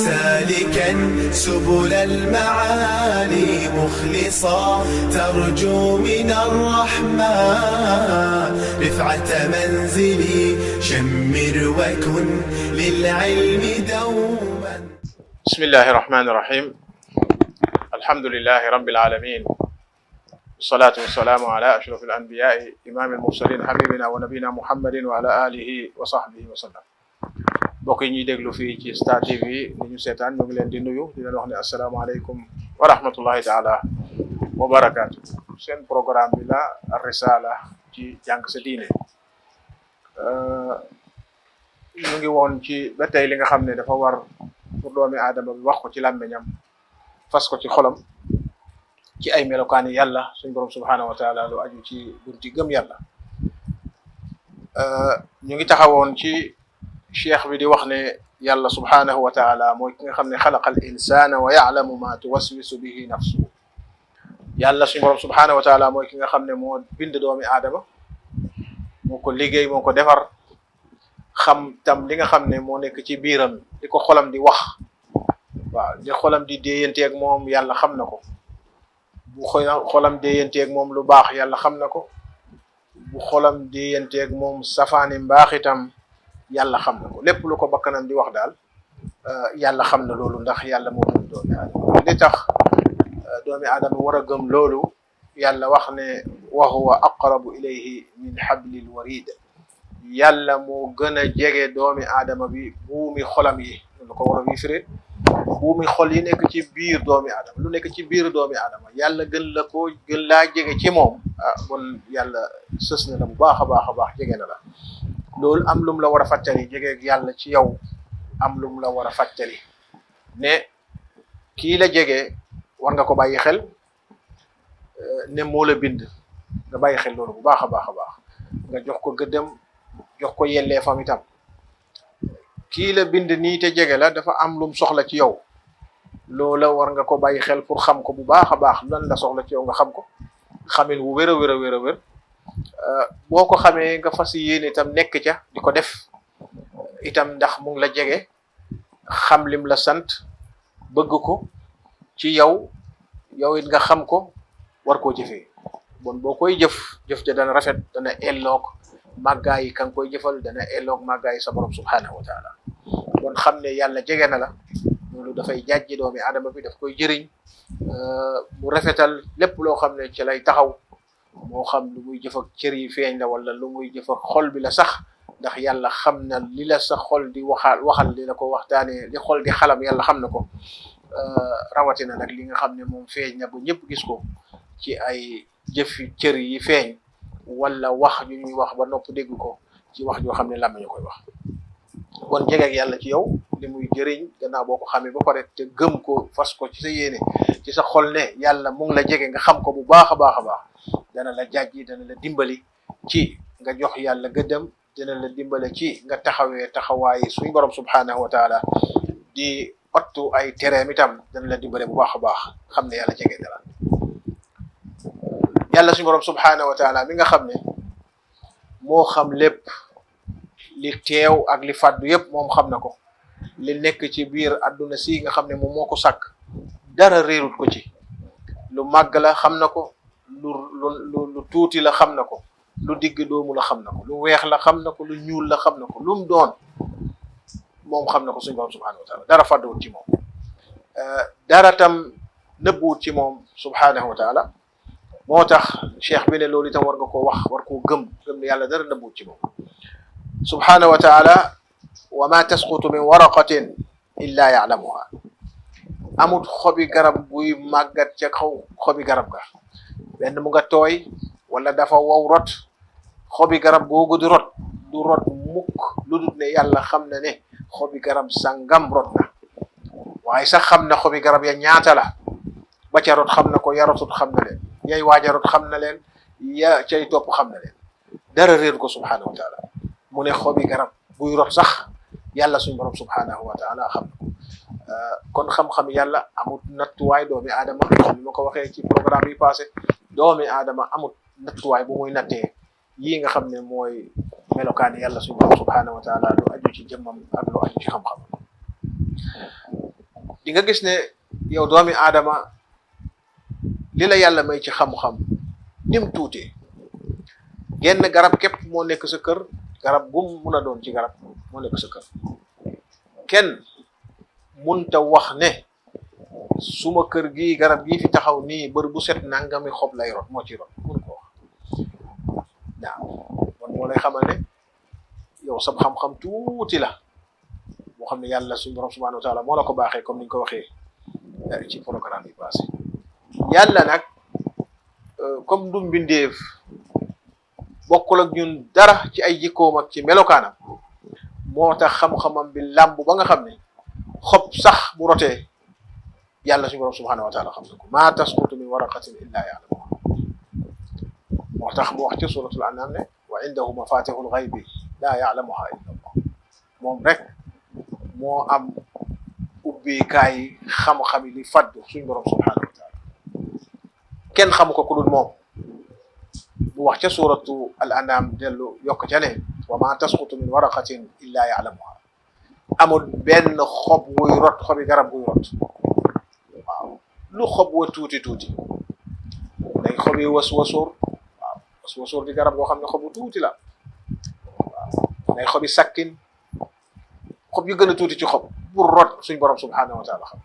سالكا سبل المعالي مخلصا ترجو من الرحمن رفعة منزلي شمر وكن للعلم دوما. بسم الله الرحمن الرحيم. الحمد لله رب العالمين، والصلاة والسلام على أشرف الأنبياء إمام المرسلين حبيبنا ونبينا محمد وعلى آله وصحبه وسلم. mbokk yi ñuy déglu fii ci Star TV ni ñu seetaan ñu ngi leen di nuyu di leen wax ne asalaamaaleykum wa rahmatullahi taala wa barakaatu. seen programme bi la Ar-Risala ci jàng sa diine. ñu ngi woon ci ba tey li nga xam ne dafa war pour doomi aadama bi wax ko ci làmmiñam fas ko ci xolam ci ay melokaani yàlla suñ borom subhanahu wa taala lu aju ci bunti gëm yàlla. ñu ngi taxawoon ci cheikh bi di wax ne yàlla subhanahu wa taala mooy ki nga xam ne xalaqa al insana wa ya'lamu ma tuwaswisu bihi nafsu. yàlla suñ borom subhanahu wa taala mooy ki nga xam ne moo bind doomi aadama, moo ko liggéey, moo ko defar, xam tam li nga xam ne moo nekk ci biiram di ko xolam di wax. waaw di xolam di déeyanteeg moom yàlla xam na ko. bu xolam déeyanteeg moom lu baax yàlla xam na ko. bu xolam déeyanteeg moom safaani mbaax itam yàlla xam na ko. lépp lu ko bakkanam di wax daal yàlla xam na loolu ndax yàlla moo bind doomi aadama. li tax doomi aadama war a gëm loolu yàlla wax ne wa huwa aqrabu ilayhi min hablil warid. yàlla moo gën a jege doomi aadama bi buumi xolam yi lu ko war a firé buumi xol yi nekk ci biir doomi aadama. lu nekk ci biir doomi aadama yàlla gën laa jege ci moom bon yàlla sës na la bu baax a baax a baax jege na la. loolu am lum la war a fàttali jege yàlla ci yow am lum la war a fàttali ne kii la jege war nga ko bàyyi xel ne moo la bind nga bàyyi xel loolu bu baax a baax a baax nga jox ko gëddëm jox ko yelleefam itam. kii la bind nii te jege la dafa am lum soxla ci yow loola war nga ko bàyyi xel pour xam ko bu baax a baax lan la soxla ci yow nga xam ko xamin wu wér a wér a wér a wér. boo ko xamee nga fas yéene itam nekk ca di ko def itam ndax mu ngi la jege xam lim la sant bëgg ko ci yow it nga xam ko war koo jëfee. bon boo koy jëf ja dana rafet, dana elloog màggaay yi kan koy jëfal, dana elloog màggaay yi sa borom subhanahu wa taala. bon xam ne yàlla jege na la loolu dafay jàjji doomi aadama bi, daf koy jëriñ mu rafetal lépp loo xam ne ci lay taxaw. moo xam lu muy jëf ak cër yi feeñ la wala lu muy jëf ak xol bi la sax, ndax yàlla xam na li la sa xol di waxal li la ko waxtaanee li xol di xalam yàlla xam na ko. rawatina nag li nga xam ne moom feeñ na bu ñëpp gis ko ci ay jëfi cër yi feeñ wala wax yu ñuy wax ba nopp dégg ko ci wax joo xam ne làmmiñ ñu koy wax. kon jege ak yàlla ci yow li muy jëriñ gannaaw boo ko xamee ba pare te gëm ko fas ko ci sa yéene ci sa xol ne yàlla mu ngi la jege nga xam ko bu baax a baax a baax. dana la jàjji, dana la dimbali ci nga jox yàlla gëddam, dana la dimbali ci nga taxawee taxawaay suñu borom subhanahu wa taala di ottu ay tereem itam dana la dimbale bu baax a baax xam ne yàlla jege dara. yàlla suñu borom subhanahu wa taala mi nga xam ne moo xam lépp li teew ak li fàddu yëpp moom xam na ko. li nekk ci biir àdduna si nga xam ne moom moo ko sàkk dara réerut ko ci. lu màgg la xam na ko, lu tuuti la xam na ko, lu digg doomu la xam na ko, lu weex la xam na ko, lu ñuul la xam na ko, lu mu doon moom xam na ko suñu borom subhanahu wa taala. dara fàdduwut ci moom, dara tam nëbbuwut ci moom subhanahu wa taala. moo tax cheikh bi ne loolu itam war nga koo wax, war koo gëm ne yàlla dara nëbbuwut ci moom subhanahu wa taala. wa ma tasqutu min waraqatin illa ya'lamuha. amut xobi garab buy màggat ca kaw xobi garab ga, benn mu nga tooy wala dafa wow rot. xobi garab googu du rot mukk lu dul ne yàlla xam na ne xobi garab sangam rot na. waaye sax xam na xobi garab ya ñaata la, ba ca rot xam na ko, ya rotut xam na leen, yay waaja rot xam na leen, ya cay topp xam na leen. dara réer ko subhanahu wa taala. mu ne xobi garab buy rot sax yàlla suñu borom subhanahu wa taala xam na ko. kon xam-xam yàlla amut nattuwaay doomi aadama, comme ni ma ko waxee ci programme yi passé, doomi aadama amut nattuwaay bu muy nattee yii nga xam ne mooy melokaani yàlla suñu borom subhanahu wa taala lu aju ci jëmmam ak lu aju ci xam-xam. di nga gis ne yow doomi aadama li la yàlla may ci xam-xam nim tuutee genn garab képp moo nekk sa kër garab gum mun a doon ci garab moo nekk sa kër kenn munta wax ne suma kër gi garab gii fi taxaw nii bër bu set nangami xob lay rot moo ci rot mun ko wax waaw kon moo lay xamal ne yow sab xam-xam tuuti la boo xam ne yàlla suñu borom subhanahu wa taala moo la ko baaxee comme niñ ko waxee ci programme yi passé yàlla nag comme du mbindeef bokkul ak ñun dara ci ay jikkoom ak ci melokaanam moo tax xam-xamam bi làmb ba nga xam ne xob sax bu rotee yàlla suñu borom subhanahu wa taala xam na ko maa tasqutu min waraqatin illa ya'lamuha moo tax mu wax ci suratul anam ne wa indahu mafatihul ghaybi la ya'lamuha illa allah moom rek moo am ubbikaay xam-xam yi li faddu suñu borom subhanahu wa taala kenn xamu ko ku dul moom bu wax ca suratu al anam dellu yokk ca ne wa ma tasqutu min waraqatin illa ya'lamuha amul benn xob wuy rot xobi garab wuy rot waaw lu xob wa tuuti tuuti day xobi was-wasoor waaw was-wasoor di garab boo xam ne xobu tuuti la waaw day xobi sakkin xob yu gën a tuuti ci xob bu rot suñ borom subhanahu wa taala xam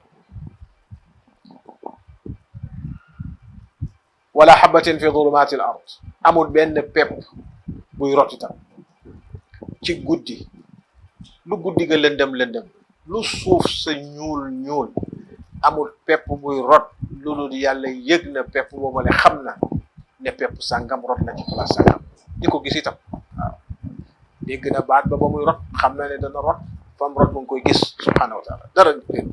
wala habatin fi dhulumati al ard amul benn pepp buy rot itam ci guddi lu guddi ga lëndëm lëndëm lu suuf sa ñuul ñuul amul pepp buy rot loolu di yàlla yëg na pepp boobale xam na ne pepp sàngam rot na ci place sàngam di ko gis itam waaw dégg na baat ba muy rot xam na ne dana rot fam rot mu ngi koy gis subhanahu wa taala dara dégg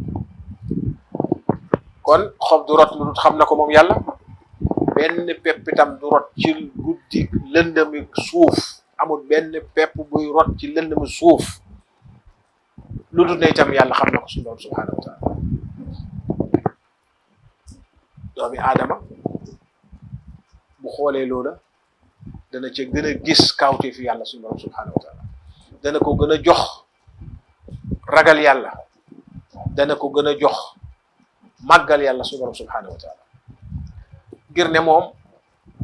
kon xob du rot lu xam na ko moom yàlla benn pepp itam du rot ci guddi lëndëmi suuf amul benn pepp buy rot ci lëndëmi suuf lu dul ne itam yàlla xam na ko suñu borom subhanahu wa taala doomi aadama bu xoolee loola dana ca gën a gis kawte fi yàlla suñu borom subhanahu wa taala dana ko gën a jox ragal yàlla dana ko gën a jox màggal yàlla suñu borom subhanahu wa taala ngir ne moom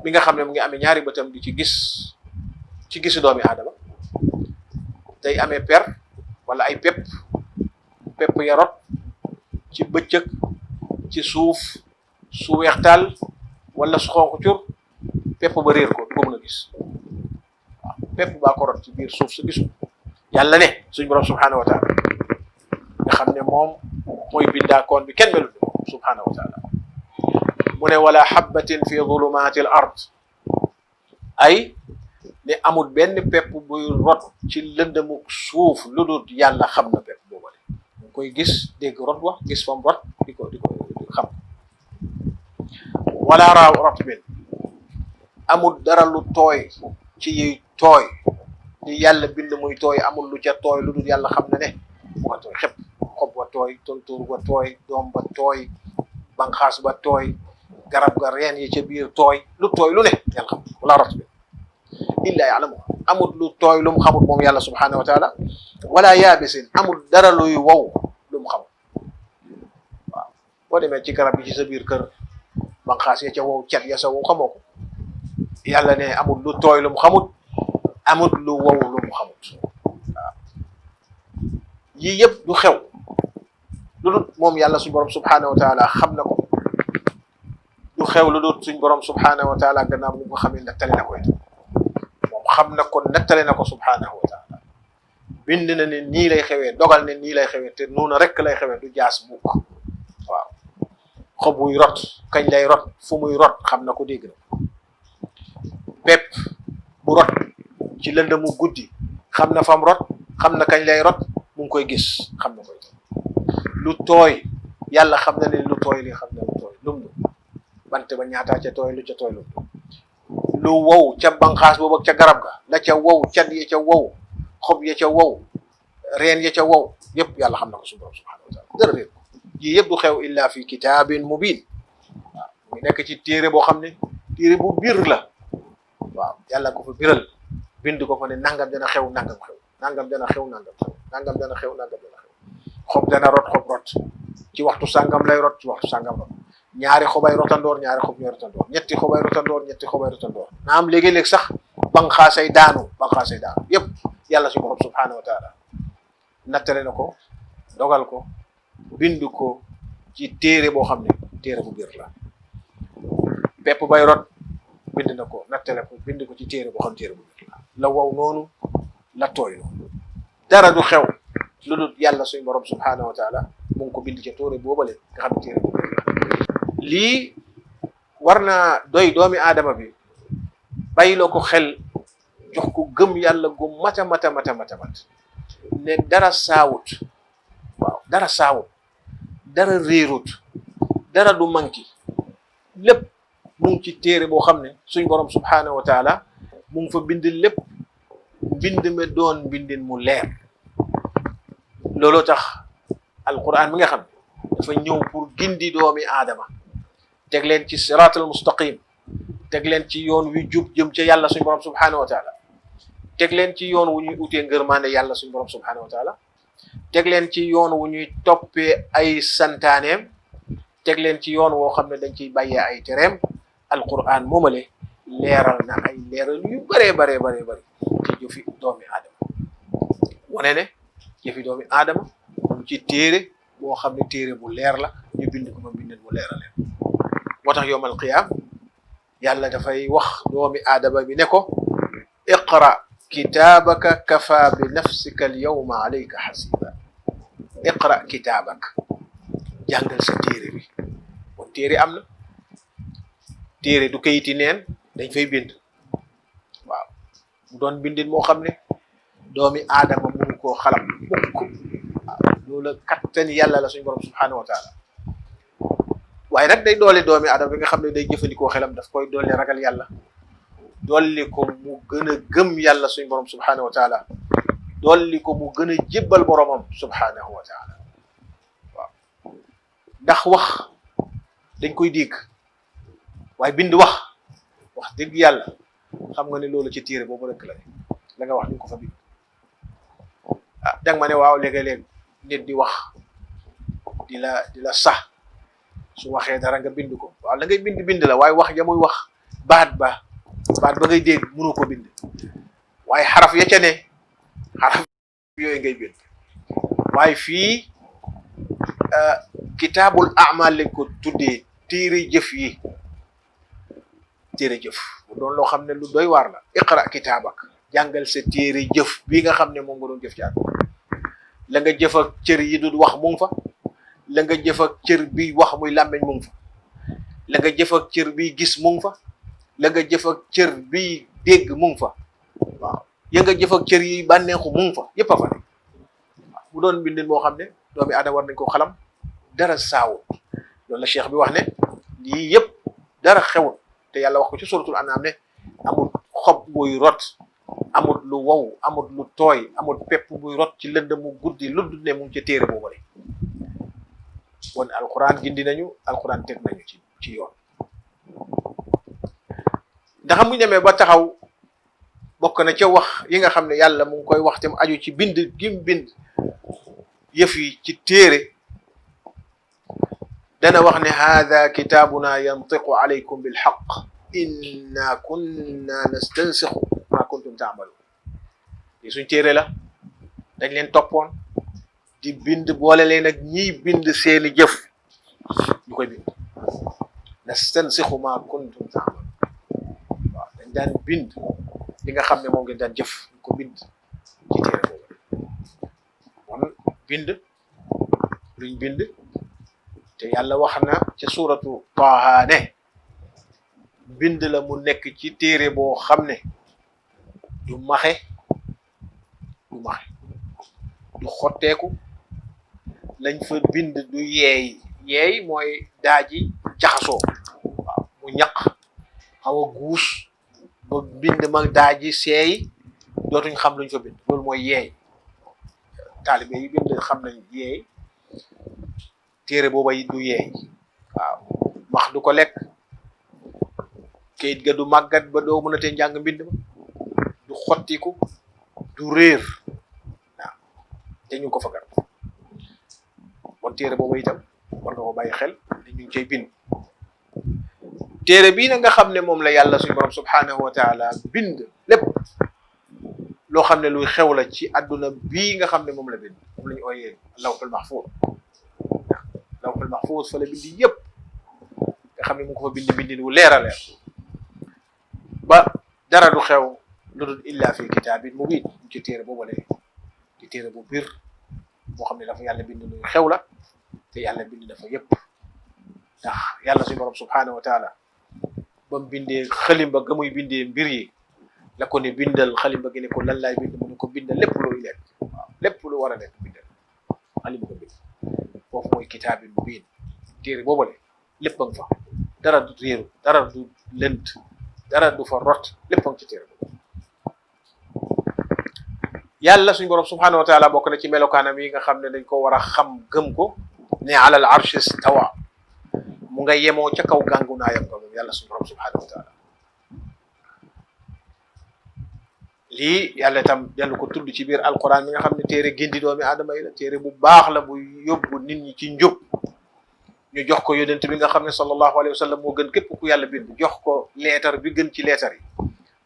mi nga xam ne mu ngi amee ñaari bëtam di ci gisu doomi aadama day amee per wala ay pepp ya rot ci bëccëg ci suuf su weextaal wala su xonq cur pepp ba réer ko du ko mën a gis waaw pepp baa ko rot ci biir suuf sa gisu yàlla ne suñ borom subhanahu wa taala nga xam ne moom mooy bindaakoon bi kenn melut moom subhanahu wa taala mu ne wala habatin fi dhulumati al ard ay ne amul benn pepp buy rot ci lëndëmu suuf lu dul yàlla xam na pepp boobale mu koy gis dégg rot wax gis fam rot di ko xam wala ratbin amul dara lu tooy ci yiy tooy li yàlla bind muy tooy amul lu ca tooy lu dul yàlla xam na ne mu ko tooy xëpp xob ba tooy tontuur ba tooy doom ba tooy banxaas ba tooy garab ga reen yi ca biir tooy lu tooy lu ne yàlla xam wala ratbin illa ya'lamu amul lu tooy lu mu xamul moom yàlla subhanahu wa taala wala yaabisin amul dara luy wow lu mu xamul waaw boo demee ci garab yi ci sa biir kër banxaas ya ca wow cat ya sa wow xamoo ko yàlla ne amul lu tooy lu mu xamut amul lu wow lu mu xamut waaw yii yëpp du xew lu dul moom yàlla suñ borom subhanahu wa taala xam na ko du xew lu dul suñ borom subhanahu wa taala gannaaw bu nga xamee nettali na ko itam xam na ko nettali na ko subhanahu wa taala bind na ne nii lay xewee dogal ne nii lay xewee te noonu rek lay xewee du jaas mukk waaw xob buy rot kañ lay rot fu muy rot xam na ko dégg na pepp bu rot ci lëndëmu guddi xam na fam rot xam na kañ lay rot mu ngi koy gis xam na koy lu tooy yàlla xam na ne lu tooy li xam na lu tooy lum bant ba ñaataa ca tooy lu ca tooy lum lu wow ca banqaas boobu ca garab ga la ca wow cat ya ca wow xob ya ca wow reen ya ca wow yëpp yàlla xam na ko subhanahu wa taala dara réer ko yii yëpp du xew illa fi kitaabin mubin waaw mu nekk ci téere boo xam ne téere bu biir la waaw yàlla ko fa biral bind ko fa ne nangam dana xew nangam xew nangam dana xew nangam xew nangam dana xew nangam dana xew xob dana rot xob rot ci waxtu sàngam lay rot ci waxtu sàngam rot ñaari xobay rotandoor ñaari xob ñooy rotandoor ñetti xobay rotandoor ñetti xobay rotandoor naam léegi-léeg sax banqaasay daanu yépp yàlla suñu borom subhanahu wa taala nattale na ko dogal ko bind ko ci téere boo xam ne téere bu biir la pepp bay rot bind na ko nattale ko bind ko ci téere boo xam ne téere bu biir la wow noonu la tooy noonu dara du xew lu dul yàlla suñu borom subhanahu wa taala mu ngi ko bind ci téere boobale nga xam ne téere bu biir la lii war naa doy doomi aadama bi bàyyiloo ko xel jox ko gëm yàlla gu mata ne dara saawut waaw dara saawut dara réerut dara du manki lépp mu ngi ci téere boo xam ne suñ borom subhanahu wa taala mu ngi fa bind lépp mbind me doon mbindin mu leer looloo tax alquran mi nga xam ne dafa ñëw pour gindi doomi aadama teg leen ci siraatal mustaqim teg leen ci yoon wi jub jëm ca yàlla suñ borom subhanahu wa taala teg leen ci yoon wu ñuy utee ngërmaande yàlla suñ borom subhanahu wa taala teg leen ci yoon wu ñuy toppee ay santaaneem teg leen ci yoon woo xam ne dañ ciy bàyyee ay tereem alquran moomale leeral na ay leeral yu bëree ci jëfi doomi aadama wane ne jëfi doomi aadama mu ci téere boo xam ne téere bu leer la ñu bind ko ma bindeen mu leeraleen moo tax yowmal qiyaam yàlla dafay wax doomi aadama bi ne ko iqra kitaabaka kafa bi nafsika al yawma alayka hasiba iqra kitaabaka jàngal sa téere bi kon téere am na téere du kayiti neen dañ fay bind waaw mu doon bindin moo xam ne doomi aadama mënu koo xalam mukk waaw loolu kattan yàlla la suñu borom subhanahu wa taala waaye nag day doole doomi aadama bi nga xam ne day jëfandikoo xelam daf koy doole ragal yàlla dolli ko mu gën a gëm yàlla suñu borom subhanahu wa taala dolli ko mu gën a jébbal boromam subhanahu wa taala waaw ndax wax dañ koy dégg waaye bind wax dëgg yàlla xam nga ne loolu ci téere boobu rek la nga wax ñu ko fa bind ah danga ma ne waaw léeg-léeg nit di wax di la sax su waxee dara nga bind ko waaw la ngay bind la waaye wax ja muy wax baat ba ngay dégg mënu ko bind waaye xaraf ya ca ne xaraf yooyu ngay bind waaye fii kitaabul amal lañ ko tuddee téere jëf yi téere jëf mu doon loo xam ne lu doy waar la iqra kitaabak jàngal sa téere jëf bii nga xam ne moom nga doon jëf ci àdduna la nga jëf ak cër yi du wax mu ngi fa la nga jëf ak cër bi wax muy làmmeñ mu ngi fa la nga jëf ak cër bi gis mu ngi fa la nga jëf ak cër bi dégg mu ngi fa waaw ya nga jëf ak cër yi bànneexu mu ngi fa yépp a fa ne waaw mu doon bindin moo xam ne doomi aadama war nañ ko xalam dara saawut loolu la cheikh bi wax ne lii yëpp dara xewut te yàlla wax ko ci suratul an'am ne amul xob buy rot amul lu wow amul lu tooy amul pepp buy rot ci lënd mu guddi lu dul ne mu ngi ca téere boobu rek kon alquran gindi nañu alquran teg nañu ci yoon ndax mu demee ba taxaw bokk na ca wax yi nga xam ne yàlla mu ngi koy wax te mu aju ci bind gim bind yëf yi ci téere dana wax ne hada kitaabuna yantiqu alaykum bilxaq inna kunna nastansixu ma kuntum taamaluun li suñ téere la dañ leen toppoon di bind boole leen ak ñiy bind seeni jëf ñu koy bind nastansixu ma kuntum taamaluun waaw dañ daan bind li nga xam ne moom ngeen daan jëf ñu ko bind ci téere boobu kon bind luñ bind te yàlla wax na ca suuratu Taaha ne bind la mu nekk ci téere boo xam ne du maxe du xotteeku lañ fa bind du yeey mooy daaji jaxasoo waaw mu ñaq xaw a guus ba bind ma daaji seey dootuñ xam luñ fa bind loolu mooy yeey taalibe yi bind xam nañ yeey téere booba yi du yeey waaw wax du ko lekk kayit ga du màggat ba doo mën a te njàng mbind ma du xottiku du réer waaw te ñu ko fa gar kon téere booba itam war nga ko bàyyi xel ne ñu ngi cay bind téere bii nag nga xam ne moom la yàlla suñu borom subhanahu wa taala bind lépp loo xam ne luy xew la ci àdduna bii nga xam ne moom la bind moom la ñu ooyee lawhul mahfuz lawhul mahfuz fa la bind yëpp nga xam ne mu ngi ko fa bind bindin wu leer a leer ba dara du xew lu dul illa fi kitaabin mubiin ci téere boobale ci téere bu biir boo xam ne dafa yàlla bind luy xew la te yàlla bind dafa yëpp ndax yàlla suñu borom subhanahu wa taala ba mu bindee xalimba ga muy bindee mbir yi la ko ne bindal xalimba gi ne ko lan laay bind mu ne ko bindal lépp looy lekk waaw lépp lu war a lekk bindal xalimba ga bind foofu mooy kitaabin mubiin téere boobale lépp a nga fa dara du réeru dara du lënt dara du fa rot lépp a nga ci téere boobu yàlla suñu borom subhanahu wa taala bokk na ci melokaanam yi nga xam ne dañ ko war a xam gëm ko ne alal arshi stawa mu nga yemoo ca kaw gàngu naayam nga moom yàlla suñu borom subhanahu wa taala lii yàlla itam dellu ko tudd ci biir alquran mi nga xam ne téere gindi doomi aadama yi la téere bu baax la bu yóbbu nit ñi ci njub ñu jox ko yonent bi nga xam ne sallallahu alayhi wa sallam moo gën képp ku yàlla bind jox ko leetar bi gën ci leetar yi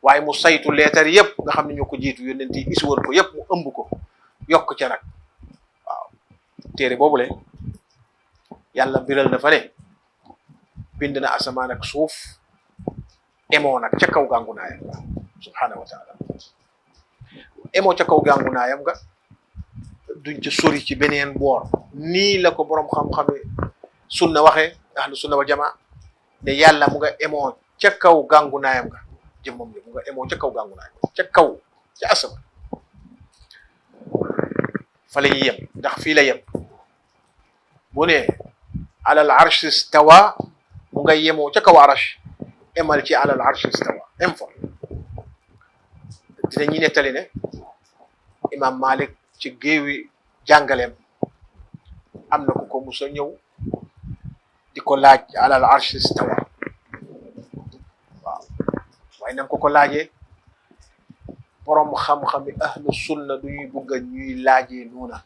waaye mu saytu leetar yëpp nga xam ne ñoo ko jiitu yonent yi is woon ko yëpp mu ëmb ko yokk ca nag waaw téere boobule yàlla biral na fa ne bind na asamaan ak suuf emoo nag ca kaw gàngu naayam nga subhanahu wa taala emoo ca kaw gàngu naayam nga duñ ca sori ci beneen boor nii la ko borom xam-xame sunna waxee ahlu sunna wal jamaa ne yàlla mu nga emoo ca kaw gàngu naayam nga jëmmam mu nga emoo ca kaw gàngu naayam ca kaw ca asamaan fa la ñuy yem ndax fii la yem bu ne alal arsh stawa mu nga yemoo ca kaw arash emal ci alal arsh stawa em fa dina ñuy nettali ne imam Malik ci géewi jàngaleem am na ku ko musa ñëw di ko laaj alal arsh stawa waaw waaye nam ko laajee borom xam-xami ahlu sunna du ñuy bugg a ñuy laajee noona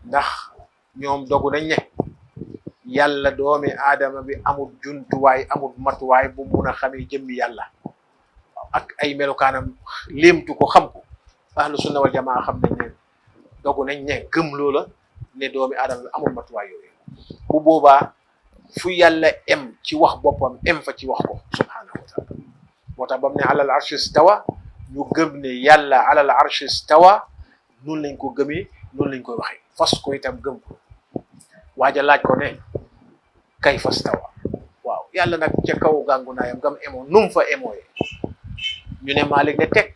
ndax ñoom dogu nañ ne yàlla doomi aadama bi amul juntuwaay amul matuwaay bu mun a xamee jëmmi yàlla ak ay melokaanam léemtu ko xam ko ahlu sunna wal jamaa xam nañ ne dogu nañ ne gëm loola ne doomi aadama bi amul matuwaay yooyu bu boobaa fu yàlla em ci wax boppam em fa ci wax ko subhanahu wa taala moo tax bam ne alal arshi stawa ñu gëm ne yàlla alal arshi stawa noonu lañ ko gëmee noonu lañ koy waxee fas ko itam gëm ko waaja laaj ko ne kayfa stawa waaw yàlla nag ca kaw gàngu naayam gam emoo num fa emooyee ñu ne Malik ne tekk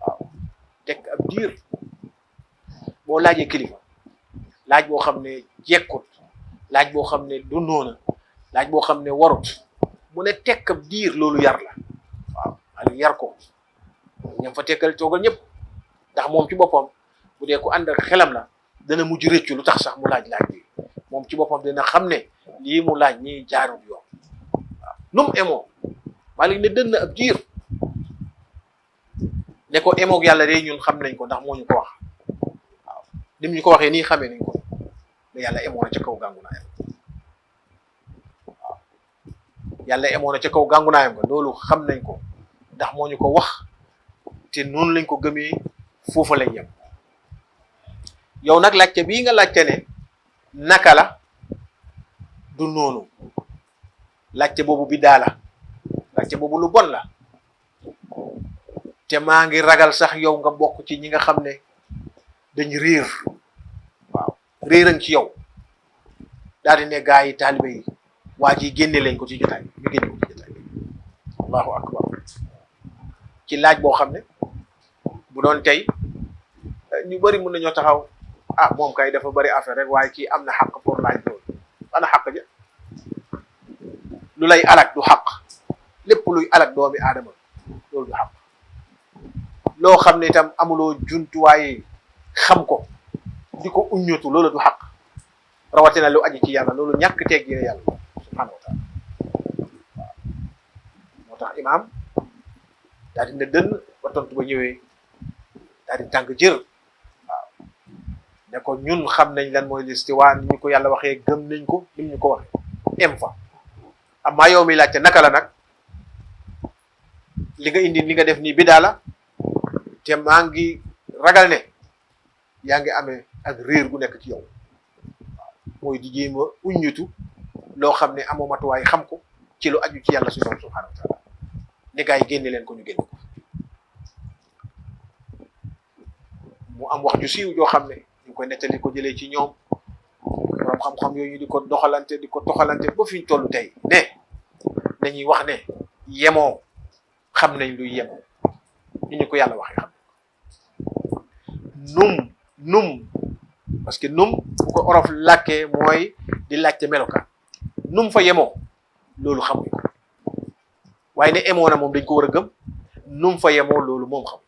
waaw tekk ab diir boo laajee kilifa laaj boo xam ne jekkut laaj boo xam ne du noona laaj boo xam ne warut mu ne tekk ab diir loolu yar la waaw Malik yar ko ñam fa tekkal toogal ñëpp ndax moom ci boppam bu dee ku ànd ak xelam la dana mujj rëccu lu tax sax mu laaj bi moom ci boppam dina xam ne lii mu laaj ñi jaarul yoon waaw num emoo Malik ne dënn ab diir ne ko emoog yàlla de ñun xam nañ ko ndax moo ñu ko wax waaw nim ñu ko waxee nii xamee nañ ko mais yàlla emoo na ca kaw gàngu naayam waaw yàlla emoo na ca kaw gàngu naayam nga loolu xam nañ ko ndax moo ñu ko wax te noonu lañ ko gëmee foofa lañ yem yow nag laajte bii nga laajte ne naka la du noonu laajte boobu biddaa la laajte boobu lu bon la te maa ngi ragal sax yow nga bokk ci ñi nga xam ne dañ réer waaw réeran ci yow daal di ne gaa yi taalibe yi waa ji génne lañ ko ci jotaay ñu génne ko ci jotaay allahu akbar ci laaj boo xam ne bu doon tey ñu bëri mën nañoo taxaw ah moom kay dafa bëri affaire rek waaye kii am na xaq pour laaj loolu ana xaq ja lu lay alak du xaq lépp luy alak doomi aadama loolu du xaq loo xam ne itam amuloo juntuwaay xam ko di ko uññatu loolu du xaq rawatina lu aji ci yàlla loolu ñàkk teeg yéene yàlla subhanahu wa taala waaw moo tax imaam daal di ne dënn ba tontu ba ñëwee daal di tàng jër waaw ne ko ñun xam nañ lan mooy listiwa ni ñu ko yàlla waxee gëm nañ ko ni ñu ko waxee em fa amaa yow mi laajte naka la nag li nga indi li nga def nii bidaa la te maa ngi ragal ne yaa ngi amee ak réer gu nekk ci yow mooy di jéem a uññitu loo xam ne amoo matuwaay xam ko ci lu aju ci yàlla suñu borom subhanahu wa taala ne gaa yi génne leen ko ñu génne ko mu am wax ju siiw joo xam ne ñu ngi koy nettali ko jëlee ci ñoom borom xam-xam yooyu di ko doxalante di ko toxalante ba fi ñu toll tey ne dañuy wax ne yemoo xam nañ luy yemoo ñu ko yàlla waxee xam num parce que num bu ko orof làkkee mooy di laajte melokaan num fa yemoo loolu xamuñ ko waaye ne emoo na moom dañ ko war a gëm num fa yemoo loolu moom xam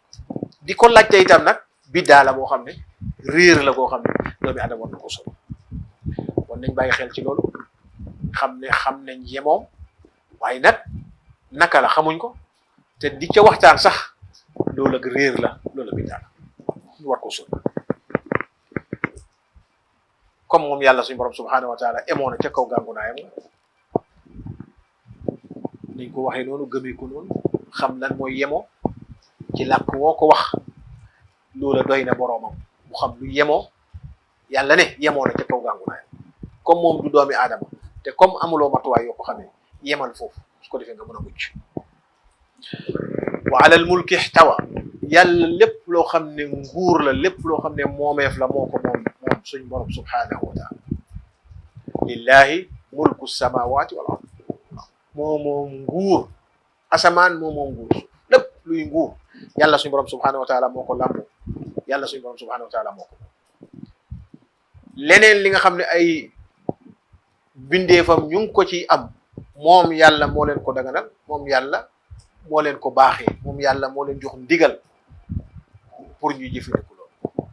di ko laajte itam nag biddaa la boo xam ne réer la boo xam ne doomi adama war na ko solo war nañ bàyyi xel ci loolu xam ne xam nañ yemoom waaye nag naka la xamuñ ko te di ca waxtaan sax loolu ak réer la loolu biddaa la ñu war ko solo comme moom yàlla suñu borom subhanahu wa taala emoon na ca kaw gàngunaayam nañ ko waxee noonu gëmee ko noonu xam lan mooy yemoo ci làkk woo ko wax loola doy na boroomam mu xam lu yemoo yàlla ne yemoo na ca kaw gàngunaayam comme moom du doomi aadama te comme amuloo matuwaay yoo ko xamee yemal foofu su ko defee nga mën a mucc wa alal mulki ihtawa yàlla lépp loo xam ne nguur la lépp loo xam ne moomeef la moo ko moom suñ borom subhanahu wa taala lillahi mulku samawati wal ard moom nguur asamaan moom nguur lépp luy nguur yàlla suñ borom subhanahu wa taala moo ko làmbo yàlla suñ borom subhanahu wa taala moo ko leneen li nga xam ne ay bindeefam ñu ngi ko ci am moom yàlla moo leen ko daganal moom yàlla moo leen ko baaxee moom yàlla moo leen jox ndigal pour ñuy jëfandiku loolu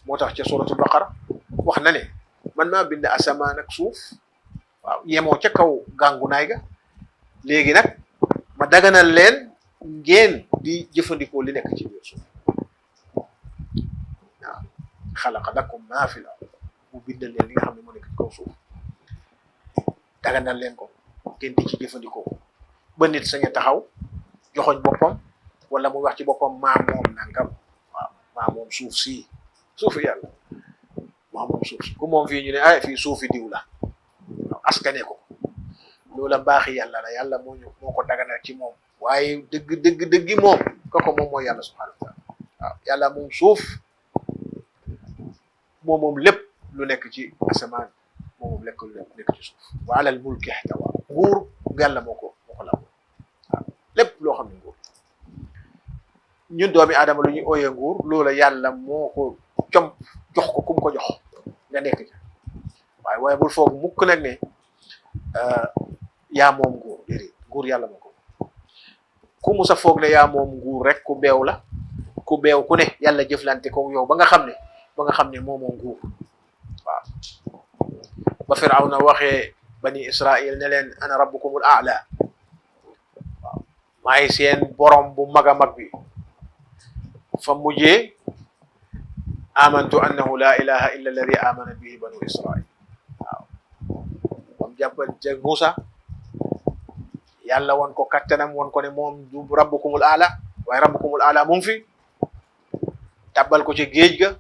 moo tax ca suratul baqara wax na ne man maa bind asamaan ak suuf waaw yemoo ca kaw gàngunaay ga léegi nag ma daganal leen ngeen di jëfandikoo li nekk ci biir suuf waaw xalaqa lakum maa fil ard mu bindal leen li nga xam ne moo nekk ci kaw suuf daganal leen ko ngeen di ci jëfandikoo ba nit sañ a taxaw joxoñ boppam wala muy wax ci boppam maa moom nangam waaw maa moom suuf sii suufu yàlla maa moom suuf si ku moom fii ñu ne ay fii suufi diw la waaw askane ko loola baaxi yàlla la yàlla moo ko daganal ci moom waaye dëgg moom kooku moom mooy yàlla subhanahu wa taala waaw yàlla moom suuf moom lépp lu nekk ci asamaan moom lekk lu nekk ci suuf wa alal mulki ihtawa nguur yàlla moo ko la waaw lépp loo xam ne nguur ñun doomi aadama lu ñuy ooyee nguur loola yàlla moo ko com jox ko kum ko jox nga nekk ca waaye bul foog mukk nag ne yaa moom nguur déedéet nguur yàlla moo ko ku musa foog ne yaa moom nguur rek ku beew la ku beew ku ne yàlla jëflante ko yow ba nga xam ne moo moom nguur waaw ba Firawna waxee bani Israil ne leen ana rabbukumul a'la waaw maay seen borom bu mag a mag bi fa mujjee amantu annahu la ilaha illa alladi amana bihi banu Israil waaw moom jàppante Muusa yàlla won ko kattanam won ko ne moom du rabbukumul a'la waaye rabbukumul a'la mu ngi fi tabbal ko ci géej ga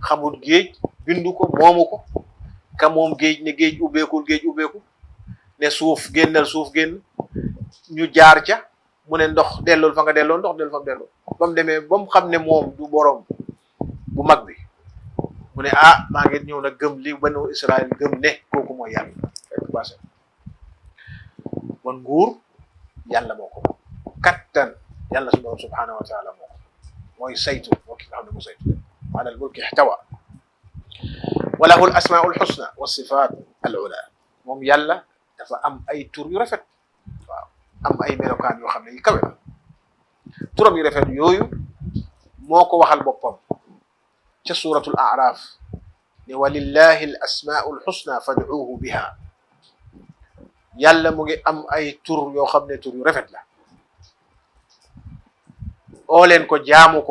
xamul géej bindu ko moomu ko ka moom géej ne géej ubbeekul ne suuf génnal suuf génn ñu jaar ca mu ne ndox dellool fa nga delloo ndox dellu fa nga delloo ba mu demee ba mu xam ne moom du borom bu mag bi mu ne maa ngi ñëw na gëm li banu Israël gëm ne kooku mooy yàlla fekk passé kon nguur yàlla moo ko kattan yàlla suñu borom subhanahu wa taala moo ko mooy saytu moo ki nga xam ne mu saytu ala al mulki ihtawa wa lahu al asmaul husna wa sifat al ula moom yàlla dafa am ay tur yu rafet waaw am ay melokaan yoo xam ne yu kawe la turam yu rafet yooyu moo ko waxal boppam ca suratul a'raf ne walillahi al asmaul husna fad'uuhu biha yàlla mu ngi am ay tur yoo xam ne tur yu rafet la oo leen ko jaamu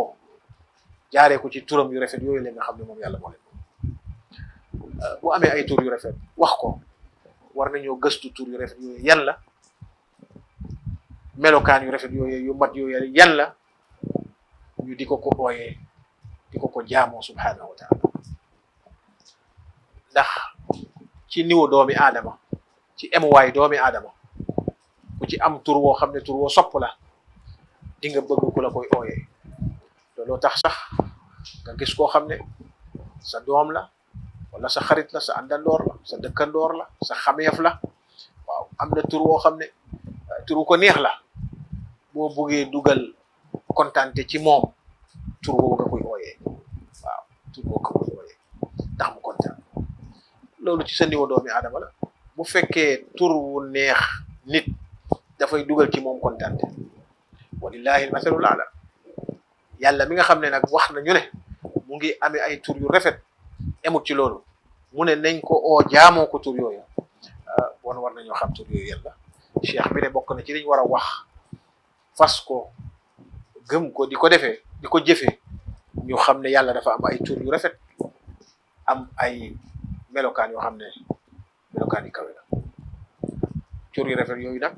jaaree ko ci turam yu rafet yooyu la nga xam ne moom yàlla moo leen bu amee ay tur yu rafet wax ko war nañoo gëstu tur yu rafet yooyu yan la melokaan yu rafet yooyu yu mat yooyu yan la ñu di ko ooyee di ko jaamoo subhanahu wa taala ndax ci niwu doomi aadama ci emuwaay doomi aadama ku ci am tur woo xam ne tur woo sopp la di nga bëgg ku la koy ooyee looloo tax sax nga gis koo xam ne sa doom la wala sa xarit la sa àndandoor la sa dëkkandoor la sa xameef la waaw am na tur woo xam ne tur ko neex la boo buggee dugal kontaante ci moom tur woo nga koy ooyee waaw tur woo nga koy ooyee ndax mu kontaan loolu ci sa niveau doomi aadama la bu fekkee tur wu neex nit dafay dugal ci moom kontaante walillahi almasalul ala yàlla mi nga xam ne nag wax nañu ne mu ngi amee ay tur yu rafet emut ci loolu mu ne nañ ko oo jaamoo ko tur yooyu bon war nañoo xam tur yooyu yàlla cheikh bi ne bokk na ci liñ war a wax fas ko gëm ko di ko defee di ko jëfee ñu xam ne yàlla dafa am ay tur yu rafet am ay melokaan yoo xam ne melokaan yi kawe la tur yu rafet yooyu nag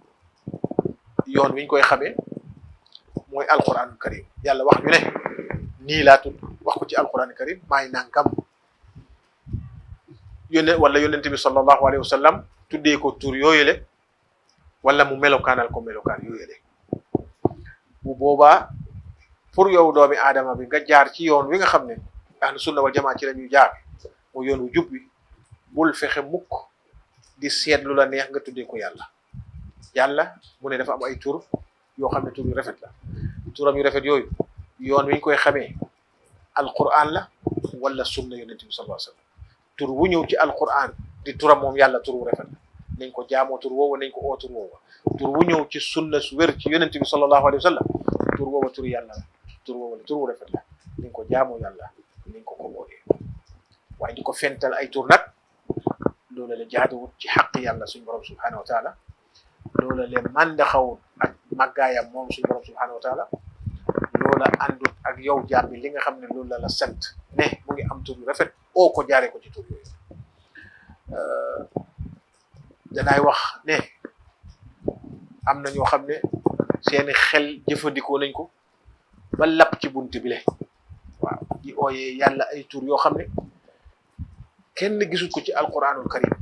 yoon wiñ koy xamee mooy alquran karim yàlla wax ñu ne nii laa tudd wax ko ci alquran karim maay nangam wala yonent bi sallallahu alayhi wa sallam tuddee ko tur yooyu le wala mu melokaanal ko melokaan yooyu le bu boobaa pour yow doomi aadama bi nga jaar ci yoon wi nga xam ne ahlu sunna wal jamaa ci la ñuy jaar mu yoon wu jub bi bul fexe mukk di seetlu la neex nga tuddee ko yàlla mu ne dafa am ay tur yoo xam ne tur yu rafet la turam yu rafet yooyu yoon wi ñu koy xamee alquran la wala sunna yonent bi sallallahu alayhi wa sallam tur wu ñëw ci alquran di turam moom yàlla tur wu rafet la nañ ko jaamoo tur woowu nañ ko oo tur woowu tur wu ñëw ci sunna su wér ci yonent bi sallallahu alayhi wa sallam tur woowu tur yàlla la tur woowu la tur wu rafet la nañ ko jaamoo yàlla nañ ko ooyee waaye di ko fental ay tur nag loola la jaaduwut ci xaq yàlla suñu borom subhanahu wa taala loola le mandaxawut ak màggaayam moom suñu borom subhanahu wa taala loola àndut ak yow jaam bi li nga xam ne loolu la sant ne mu ngi am tur yu rafet oo ko jaaree ko ci tur yooyu danaay wax ne am na ñoo xam ne seeni xel jëfandikoo nañ ko ba lapp ci bunt bi le waaw di ooyee yàlla ay tur yoo xam ne kenn gisul ko ci alquranul karim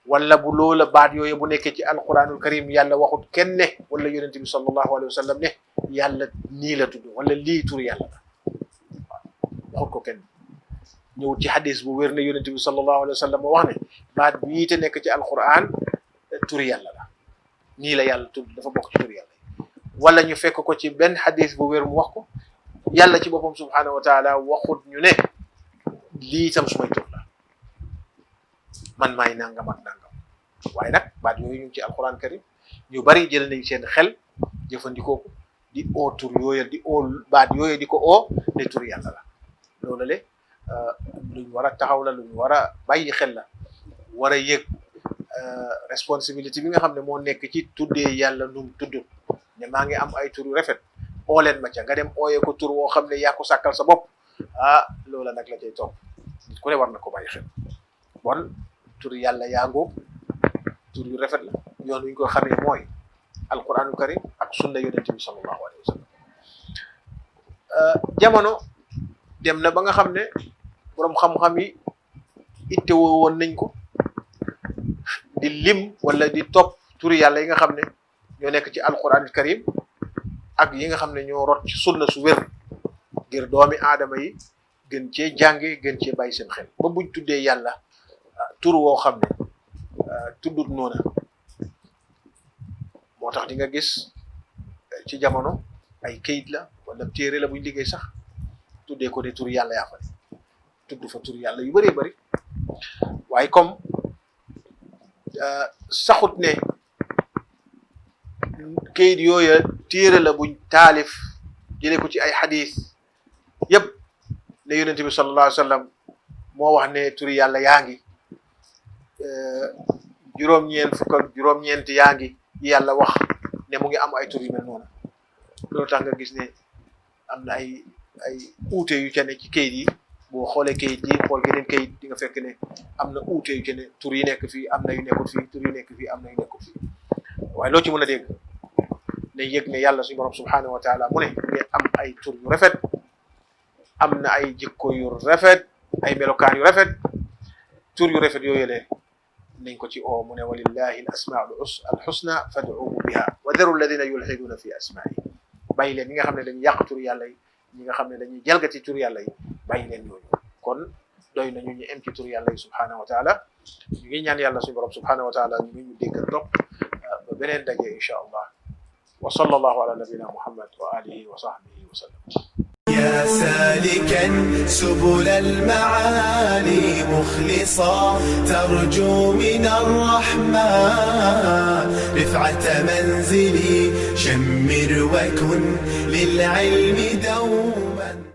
wala bu loola baat yooyu bu nekkee ci alquranul karim yàlla waxut kenn ne wala yonent bi sallallahu alayhi wa sallam ne yàlla nii la tudd wala lii tur yàlla la waaw waxut ko kenn ñëw ci hadis bu wér ne yonent bi sallallahu alayhi wa sallam moo wax ne baat bii te nekk ci alquran tur yàlla la nii la yàlla tudd dafa bokk ci tur yàlla wala ñu fekk ko ci benn hadis bu wér mu wax ko yàlla ci boppam subhanahu wa taala waxut ñu ne lii tam sumay tur la man maay nangam ak nangam waaye nag baat yooyu ñu ngi ci alquran karim ñu bari jël nañ seen xel jëfandikoo ko di oo tur yooyu di oo baat yooyu di ko oo ne tur yàlla la loolu le luñ war a taxaw la luñ war a bàyyi xel la war a yëg responsabilité bi nga xam ne moo nekk ci tuddee yàlla num tudd ne maa ngi am ay tur yu rafet oo leen ma ca nga dem ooyee ko tur woo xam ne yaa ko sàkkal sa bopp loola nag la cay topp nit ku ne war na ko bàyyi xel bon tur yàlla yaangoo tur yu rafet la yoon wi ñu ko xamee mooy alquranul karim ak sunna yonente bi sallallahu alayhi wa sallam jamono dem na ba nga xam ne boroom xam-xam yi ittewoo woon nañ ko di lim wala di topp turi yàlla yi nga xam ne ñoo nekk ci alquranul karim ak yi nga xam ne ñoo rot ci sunna su wér ngir doomi aadama yi gën cee jànge gën cee bàyyi seen xel ba buñ tuddee yàlla tur woo xam ne tuddut noona moo tax di nga gis ci jamono ay kayit la wala téere la buñ liggéey sax tuddee ko ne tur yàlla yaa fa ne tudd fa tur yàlla yu bëree bëri waaye comme saxut ne kayit yooya téere la buñ taalif jëlee ko ci ay xadis yëpp ne yonente bi sallallahu alayhi wa sallam moo wax ne turi yàlla yaa ngi juróom-ñeent fukk ak juróom-ñeent yaa ngi yàlla wax ne mu ngi am ay tur yu mel noonu loolu tax nga gis ne am na ay ay uute yu ca ne ci kayit yi boo xoolee kayit yi xool geneen kayit di nga fekk ne am na uute yu ca ne tur yi nekk fii am na yu nekkul fii tur yi nekk fii am na yu nekkul fii waaye loo ci mën a dégg ne yëg ne yàlla suñu borom subhanahu wa taala mu ne ngeen am ay tur yu rafet am na ay jikko yu rafet ay melokaan yu rafet tur yu rafet yooyu le nañ ko ci oo mu ne walillahi al asmaul husna fad'uhu biha wa daru alladina yulhiduna fi asma'i bàyyi leen ñi nga xam ne dañuy yàq tur yàlla yi ñi nga xam ne dañuy jalgati tur yàlla yi bàyyi leen ñooñu kon doy nañu ñu em ci tur yàlla yi subhanahu wa taala ñu ngi ñaan yàlla suñu borom subhanahu wa taala ñu ngi ñu dégg topp ba beneen daje insha allah wa sallallahu ala nabina muhammad wa alihi wa sahbihi wa sallam يا سالكا سبل المعالي مخلصا ترجو من الرحمن رفعة منزلي شمر وكن للعلم دوما